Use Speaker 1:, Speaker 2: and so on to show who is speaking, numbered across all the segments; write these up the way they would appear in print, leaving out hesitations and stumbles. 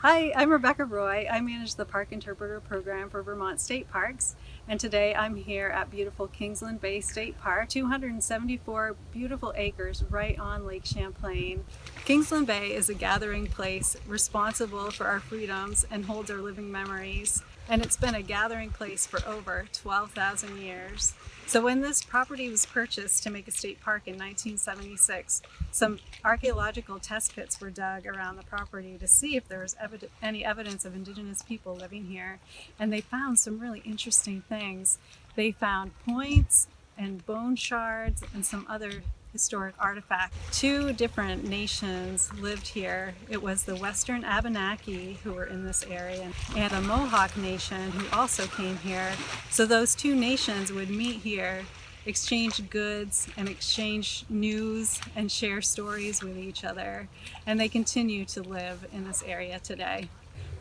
Speaker 1: Hi, I'm Rebecca Roy. I manage the Park Interpreter program for Vermont State Parks, and today I'm here at beautiful Kingsland Bay State Park, 274 beautiful acres right on Lake Champlain. Kingsland Bay is a gathering place responsible for our freedoms and holds our living memories, and it's been a gathering place for over 12,000 years. So when this property was purchased to make a state park in 1976, some archaeological test pits were dug around the property to see if there was any evidence of indigenous people living here. And they found some really interesting things. They found points and bone shards and some other historic artifacts. Two different nations lived here. It was the Western Abenaki who were in this area and a Mohawk nation who also came here. So those two nations would meet here, exchange goods and exchange news and share stories with each other. And they continue to live in this area today.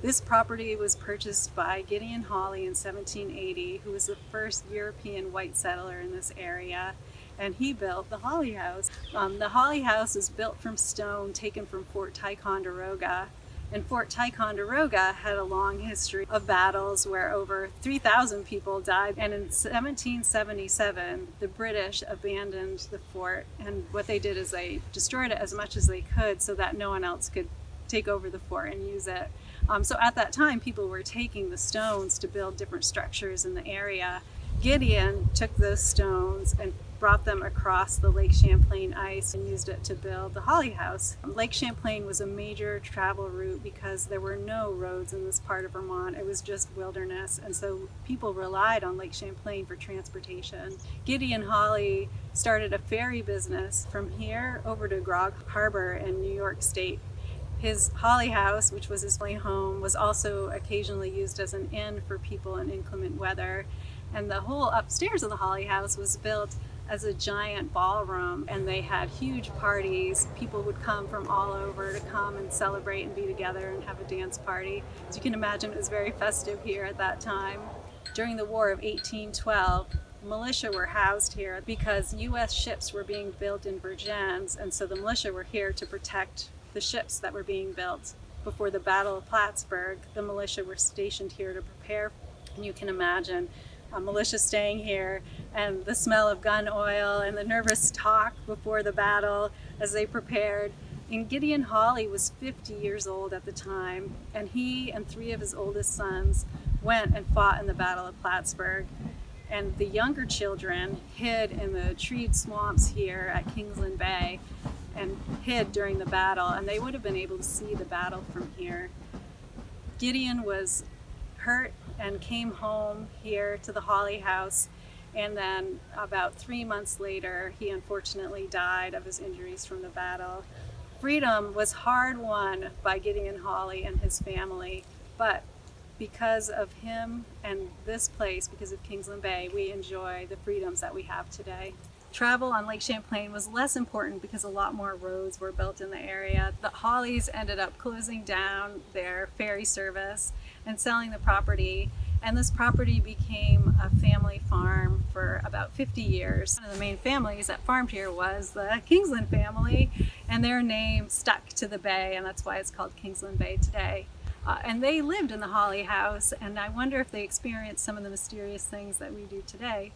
Speaker 1: This property was purchased by Gideon Hawley in 1780, who was the first European white settler in this area. And he built the Hawley House. The Hawley House is built from stone taken from Fort Ticonderoga. And Fort Ticonderoga had a long history of battles where over 3,000 people died. And in 1777, the British abandoned the fort. And what they did is they destroyed it as much as they could so that no one else could take over the fort and use it. So at that time, people were taking the stones to build different structures in the area. Gideon took those stones and brought them across the Lake Champlain ice and used it to build the Hawley House. Lake Champlain was a major travel route because there were no roads in this part of Vermont. It was just wilderness, and so people relied on Lake Champlain for transportation. Gideon Hawley started a ferry business from here over to Grog Harbor in New York State. His Hawley House, which was his family home, was also occasionally used as an inn for people in inclement weather. And the whole upstairs of the Hawley House was built as a giant ballroom, and they had huge parties. People would come from all over to come and celebrate and be together and have a dance party. As you can imagine, it was very festive here at that time. During the War of 1812, militia were housed here because U.S. ships were being built in Vergennes, and so the militia were here to protect the ships that were being built. Before the Battle of Plattsburgh, the militia were stationed here to prepare. And you can imagine militia staying here and the smell of gun oil and the nervous talk before the battle as they prepared. And Gideon Hawley was 50 years old at the time, and he and three of his oldest sons went and fought in the Battle of Plattsburgh. And the younger children hid in the treed swamps here at Kingsland Bay and hid during the battle, and they would have been able to see the battle from here. Gideon was hurt and came home here to the Hawley House, and then about 3 months later he unfortunately died of his injuries from the battle. Freedom was hard won by Gideon Hawley and his family, but because of him and this place, because of Kingsland Bay, we enjoy the freedoms that we have today. Travel on Lake Champlain was less important because a lot more roads were built in the area. The Hawleys ended up closing down their ferry service and selling the property, and this property became a family farm for about 50 years. One of the main families that farmed here was the Kingsland family, and their name stuck to the bay, and that's why it's called Kingsland Bay today. And they lived in the Hawley House, and I wonder if they experienced some of the mysterious things that we do today.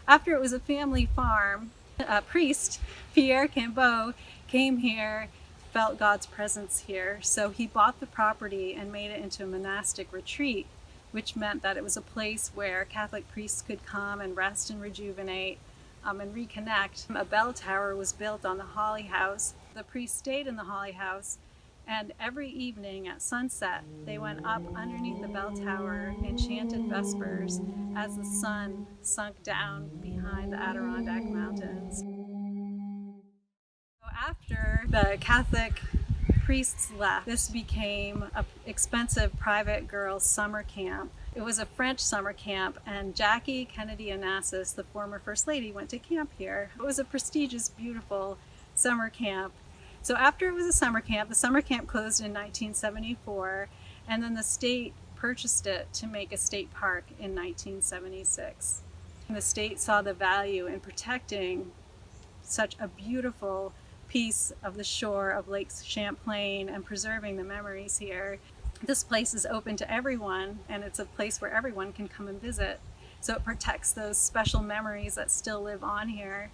Speaker 1: After it was a family farm, a priest, Pierre Cambeau, came here, felt God's presence here, so he bought the property and made it into a monastic retreat, which meant that it was a place where Catholic priests could come and rest and rejuvenate and reconnect. A bell tower was built on the Hawley House. The priests stayed in the Hawley House, and every evening at sunset, they went up underneath the bell tower and chanted vespers as the sun sunk down behind the Adirondack Mountains. So after the Catholic priests left, this became an expensive private girls' summer camp. It was a French summer camp, and Jackie Kennedy Onassis, the former First Lady, went to camp here. It was a prestigious, beautiful summer camp. So after it was a summer camp, the summer camp closed in 1974, and then the state purchased it to make a state park in 1976. And the state saw the value in protecting such a beautiful piece of the shore of Lake Champlain and preserving the memories here. This place is open to everyone, and it's a place where everyone can come and visit. So it protects those special memories that still live on here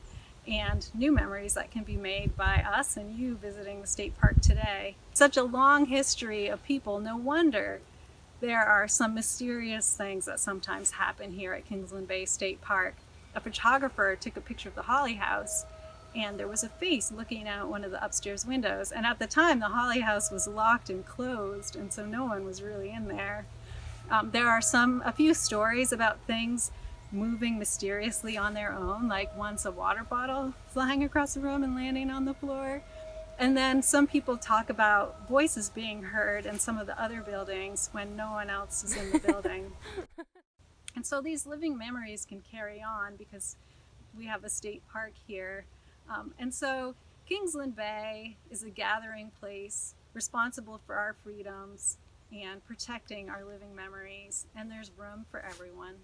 Speaker 1: and new memories that can be made by us and you visiting the state park today. Such a long history of people, no wonder there are some mysterious things that sometimes happen here at Kingsland Bay State Park. A photographer took a picture of the Holly House, and there was a face looking out one of the upstairs windows. And at the time, the Holly House was locked and closed, and so no one was really in there. There are a few stories about things moving mysteriously on their own, like once a water bottle flying across the room and landing on the floor. And then some people talk about voices being heard in some of the other buildings when no one else is in the building. And so these living memories can carry on because we have a state park here. And so Kingsland Bay is a gathering place responsible for our freedoms and protecting our living memories, and there's room for everyone.